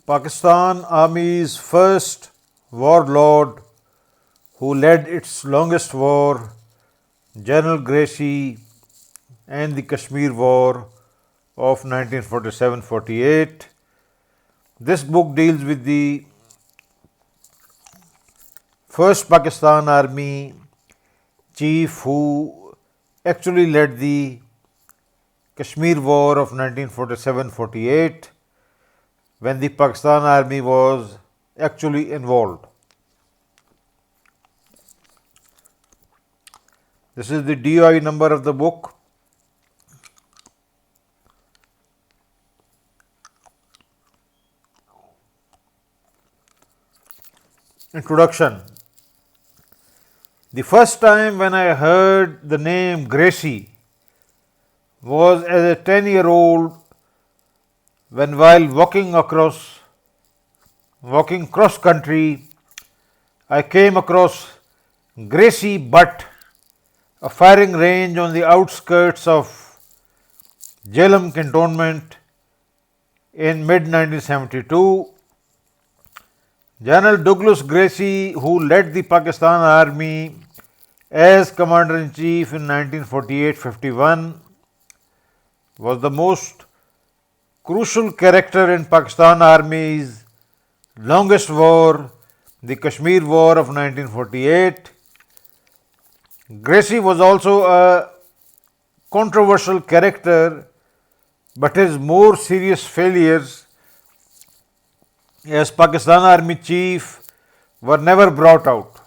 Pakistan Army's first warlord who led its longest war, General Gracey and the Kashmir War of 1947-48. This book deals with the first Pakistan Army chief who actually led the Kashmir War of 1947-48, when the Pakistan Army was actually involved. This is the DOI number of the book. Introduction. The first time when I heard the name Gracey was as a 10-year-old when, while walking cross country, I came across Gracey Butt, a firing range on the outskirts of Jhelum cantonment in mid-1972. General Douglas Gracey, who led the Pakistan Army as Commander-in-Chief in 1948-51, was the most crucial character in Pakistan Army's longest war, the Kashmir War of 1948. Gracey was also a controversial character, but his more serious failures as Pakistan Army Chief were never brought out.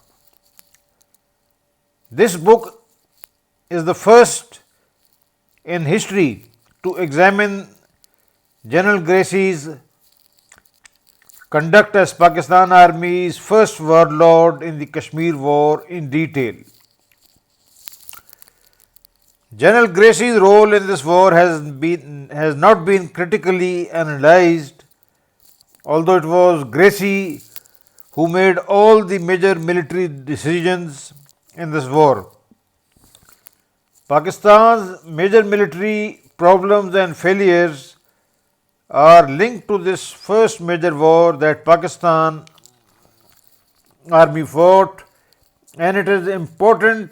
This book is the first in history to examine General Gracey's conduct as Pakistan Army's first warlord in the Kashmir War in detail. General Gracey's role in this war has not been critically analysed, although it was Gracey who made all the major military decisions in this war. Pakistan's major military problems and failures are linked to this first major war that Pakistan Army fought, and it is important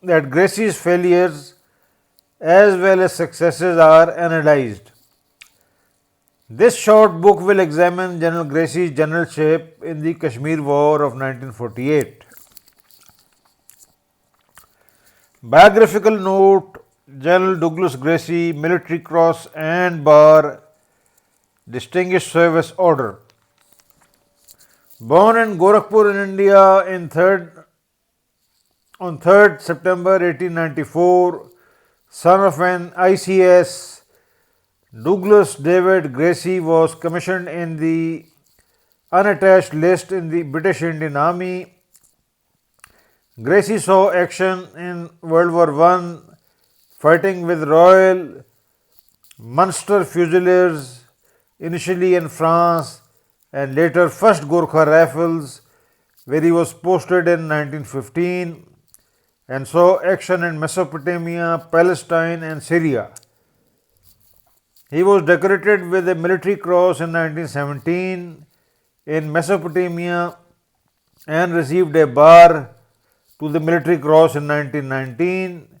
that Gracey's failures as well as successes are analysed. This short book will examine General Gracey's generalship in the Kashmir War of 1948. Biographical note: General Douglas Gracey, Military Cross and Bar, Distinguished Service Order. Born in Gorakhpur in India on 3rd September 1894, son of an ICS, Douglas David Gracey was commissioned in the unattached list in the British Indian Army. Gracey saw action in World War I, fighting with Royal Munster Fusiliers, initially in France and later 1st Gorkha Rifles, where he was posted in 1915, and saw action in Mesopotamia, Palestine and Syria. He was decorated with a Military Cross in 1917 in Mesopotamia and received a bar to the Military Cross in 1919.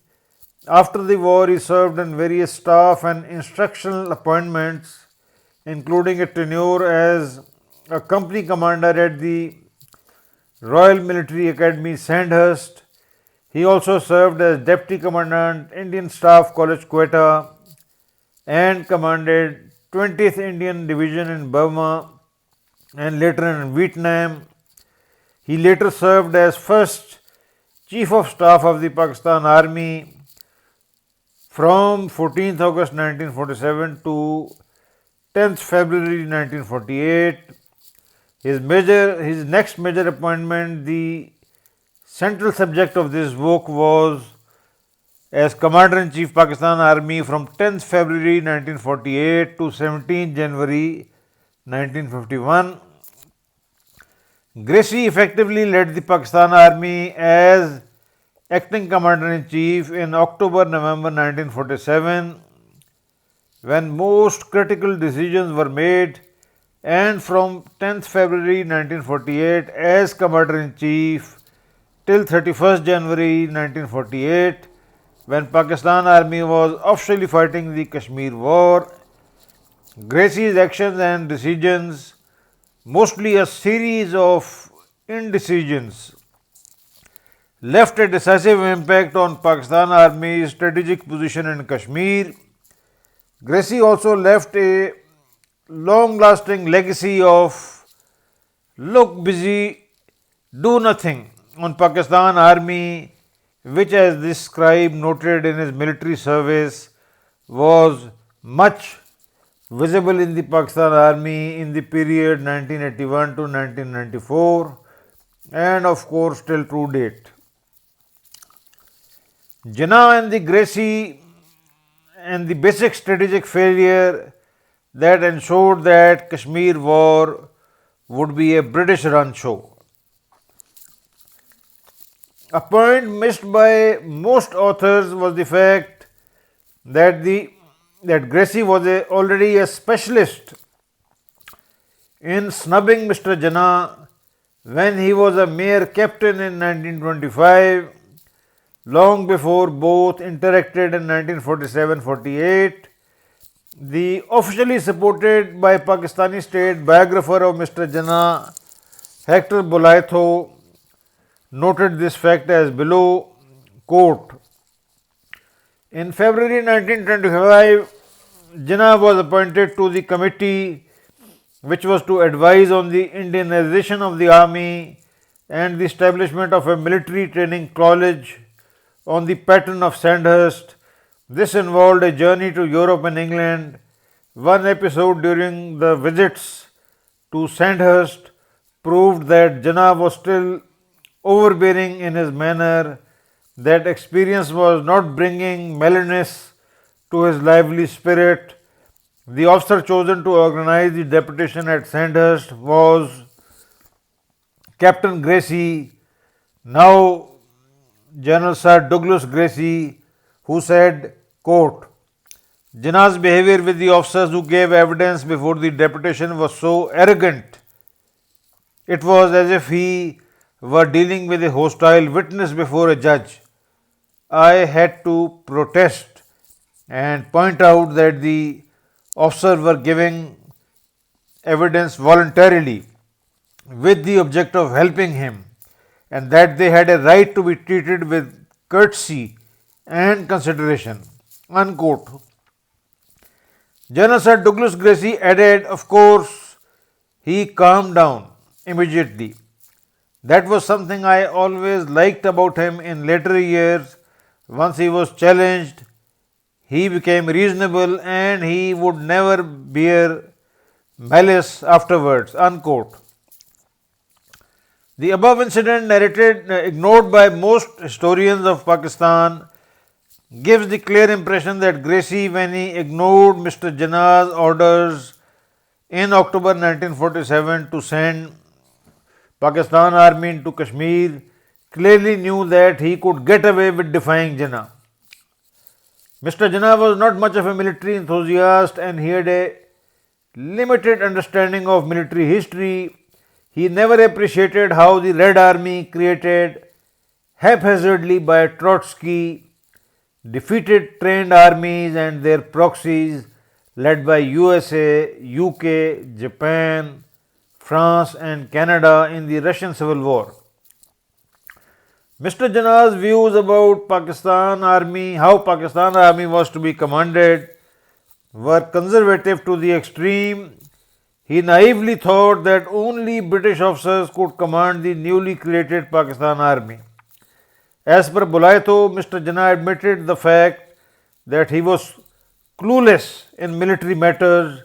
After the war, he served in various staff and instructional appointments, including a tenure as a company commander at the Royal Military Academy, Sandhurst. He also served as Deputy Commandant, Indian Staff College, Quetta, and commanded 20th Indian Division in Burma and later in Vietnam. He later served as first Chief of Staff of the Pakistan Army from 14th August 1947 to 10th February 1948. His next major appointment, the central subject of this book, was as Commander-in-Chief Pakistan Army from 10th February 1948 to 17th January 1951. Gracey effectively led the Pakistan Army as acting Commander-in-Chief in October-November 1947, when most critical decisions were made and from 10th February 1948 as Commander-in-Chief till 31st January 1948, when Pakistan Army was officially fighting the Kashmir War. Gracey's actions and decisions, mostly a series of indecisions, left a decisive impact on Pakistan Army's strategic position in Kashmir. Gracey also left a long-lasting legacy of look busy, do nothing on Pakistan Army, which, as this scribe noted in his military service, was much visible in the Pakistan Army in the period 1981 to 1994 and of course till true date. Jinnah and the Gracey and the basic strategic failure that ensured that Kashmir War would be a British run show. A point missed by most authors was the fact that Gracey was already a specialist in snubbing Mr. Jinnah when he was a mere captain in 1925, long before both interacted in 1947-48. The officially supported by Pakistani state biographer of Mr. Jinnah, Hector Bolaitho, noted this fact as below, quote, in February 1925, Jinnah was appointed to the committee which was to advise on the Indianization of the army and the establishment of a military training college on the pattern of Sandhurst. This involved a journey to Europe and England. One episode during the visits to Sandhurst proved that Jinnah was still overbearing in his manner, that experience was not bringing mellowness to his lively spirit. The officer chosen to organize the deputation at Sandhurst was Captain Gracey, now General Sir Douglas Gracey, who said, quote, Jinnah's behavior with the officers who gave evidence before the deputation was so arrogant. It was as if he were dealing with a hostile witness before a judge. I had to protest and point out that the officers were giving evidence voluntarily with the object of helping him, and that they had a right to be treated with courtesy and consideration. Unquote. General Sir Douglas Gracey added, of course, he calmed down immediately. That was something I always liked about him in later years. Once he was challenged, he became reasonable and he would never bear malice afterwards. Unquote. The above incident, ignored by most historians of Pakistan, gives the clear impression that Gracey, when he ignored Mr. Jinnah's orders in October 1947 to send Pakistan Army into Kashmir, clearly knew that he could get away with defying Jinnah. Mr. Jinnah was not much of a military enthusiast and he had a limited understanding of military history. He never appreciated how the Red Army, created haphazardly by Trotsky, defeated trained armies and their proxies led by USA, UK, Japan, France and Canada in the Russian Civil War. Mr. Jinnah's views about Pakistan Army, how Pakistan Army was to be commanded, were conservative to the extreme. He naively thought that only British officers could command the newly created Pakistan Army. As per Bolaitho, Mr. Jinnah admitted the fact that he was clueless in military matters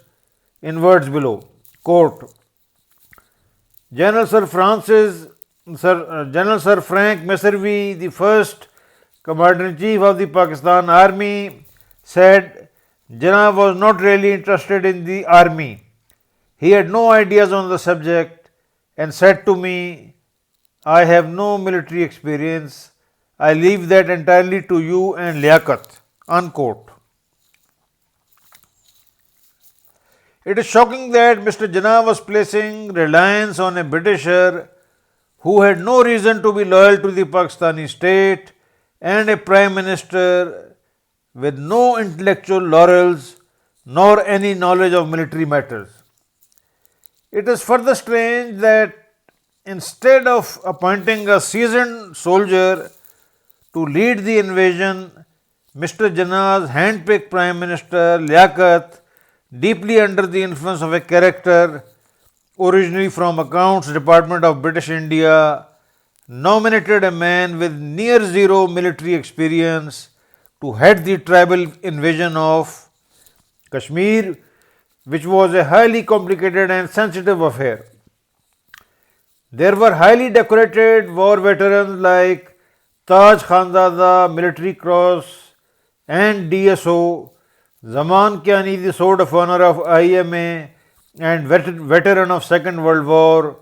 in words below. Quote, General Sir Frank Messervy, the first Commander-in-Chief of the Pakistan Army, said Jinnah was not really interested in the army. He had no ideas on the subject and said to me, I have no military experience. I leave that entirely to you and Liaquat. Unquote. It is shocking that Mr. Jinnah was placing reliance on a Britisher who had no reason to be loyal to the Pakistani state and a Prime Minister with no intellectual laurels nor any knowledge of military matters. It is further strange that instead of appointing a seasoned soldier to lead the invasion, Mr. Jinnah's hand-picked Prime Minister Liaquat, deeply under the influence of a character originally from Accounts Department of British India, nominated a man with near zero military experience to head the tribal invasion of Kashmir, which was a highly complicated and sensitive affair. There were highly decorated war veterans like Taj Khanzada Military Cross and DSO, Zaman Kiani, the Sword of Honor of IMA, and veteran of Second World War,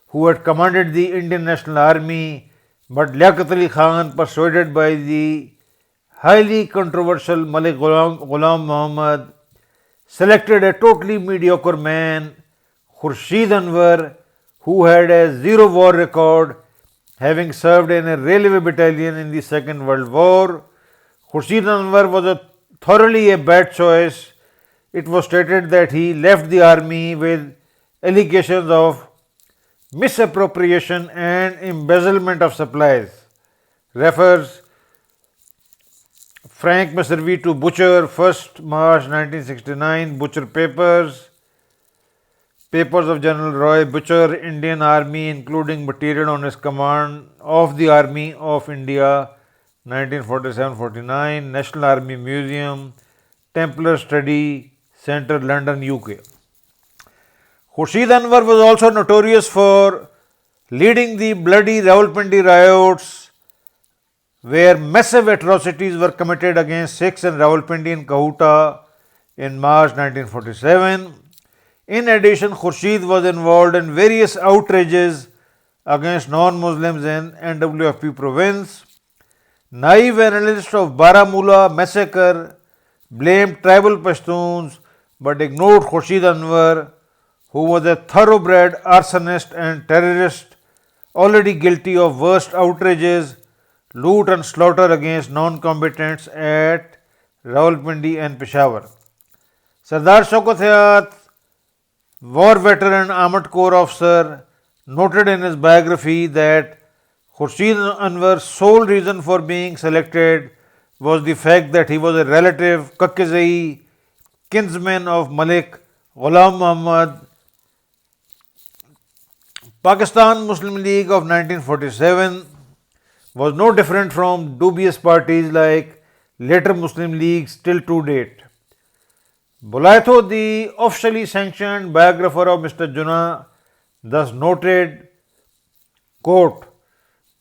who had commanded the Indian National Army, but Liaquat Ali Khan, persuaded by the highly controversial Malik Ghulam Muhammad, selected a totally mediocre man, Khurshid Anwar, who had a zero war record, having served in a railway battalion in the Second World War. Khurshid Anwar was thoroughly a bad choice. It was stated that he left the army with allegations of misappropriation and embezzlement of supplies. Refers Frank Messervy to Butcher, 1st March 1969, Butcher Papers, Papers of General Roy Butcher, Indian Army, including material on his command of the Army of India, 1947-49, National Army Museum, Templar Study Centre, London, UK. Khurshid Anwar was also notorious for leading the bloody Rawalpindi riots, where massive atrocities were committed against Sikhs in Rawalpindi and Kahuta in March 1947. In addition, Khurshid was involved in various outrages against non-Muslims in NWFP province. Naive analysts of Baramulla massacre blamed tribal Pashtuns but ignored Khurshid Anwar, who was a thoroughbred arsonist and terrorist, already guilty of worst outrages, loot and slaughter against non-combatants at Rawalpindi and Peshawar. Sardar Shaukat Hayat, war veteran Armored Corps officer, noted in his biography that Khurshid Anwar's sole reason for being selected was the fact that he was a relative, Kakizai, kinsman of Malik Ghulam Muhammad. Pakistan Muslim League of 1947 was no different from dubious parties like later Muslim leagues till to date. Bulaitho, the officially sanctioned biographer of Mr. Jinnah, thus noted, quote,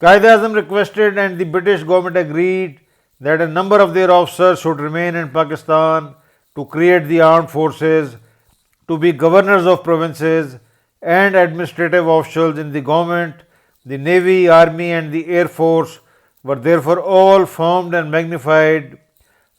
Quaid-e-Azam requested and the British government agreed that a number of their officers should remain in Pakistan to create the armed forces, to be governors of provinces and administrative officials in the government. The Navy, Army and the Air Force were therefore all formed and magnified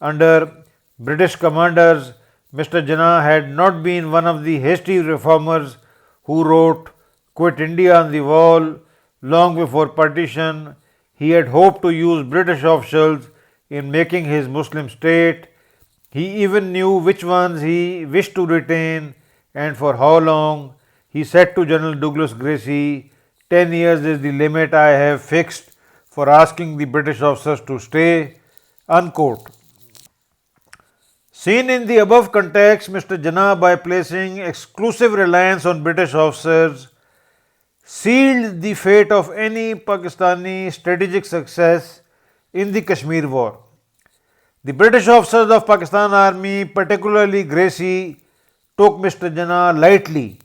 under British commanders. Mr. Jinnah had not been one of the hasty reformers who wrote, Quit India on the wall. Long before partition, he had hoped to use British officials in making his Muslim state. He even knew which ones he wished to retain and for how long. He said to General Douglas Gracey, 10 years is the limit I have fixed for asking the British officers to stay, unquote. Seen in the above context, Mr. Jinnah, by placing exclusive reliance on British officers, sealed the fate of any Pakistani strategic success in the Kashmir War. The British officers of Pakistan Army, particularly Gracey, took Mr. Jinnah lightly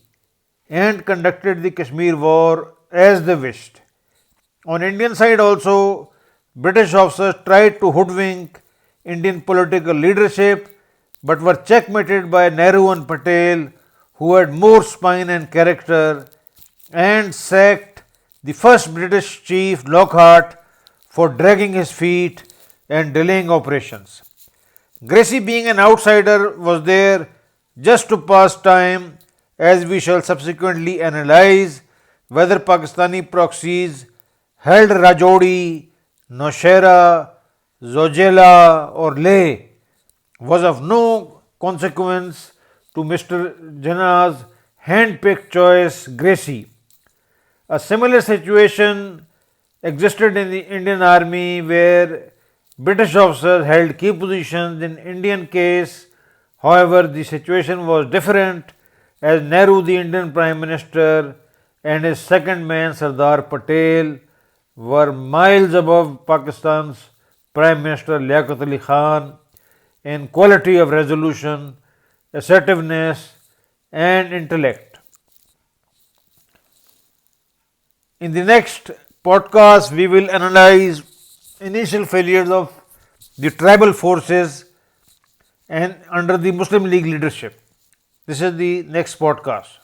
and conducted the Kashmir War as they wished. On Indian side also, British officers tried to hoodwink Indian political leadership but were checkmated by Nehru and Patel, who had more spine and character, and sacked the first British chief, Lockhart, for dragging his feet and delaying operations. Gracey, being an outsider, was there just to pass time, as we shall subsequently analyze whether Pakistani proxies held Rajouri, Naushera, Zojela or Leh was of no consequence to Mr. Jinnah's hand-picked choice, Gracey. A similar situation existed in the Indian Army where British officers held key positions. In Indian case, however, the situation was different as Nehru, the Indian Prime Minister, and his second man Sardar Patel were miles above Pakistan's Prime Minister Liaquat Ali Khan in quality of resolution, assertiveness and intellect. In the next podcast, we will analyze initial failures of the tribal forces and under the Muslim League leadership. This is the next podcast.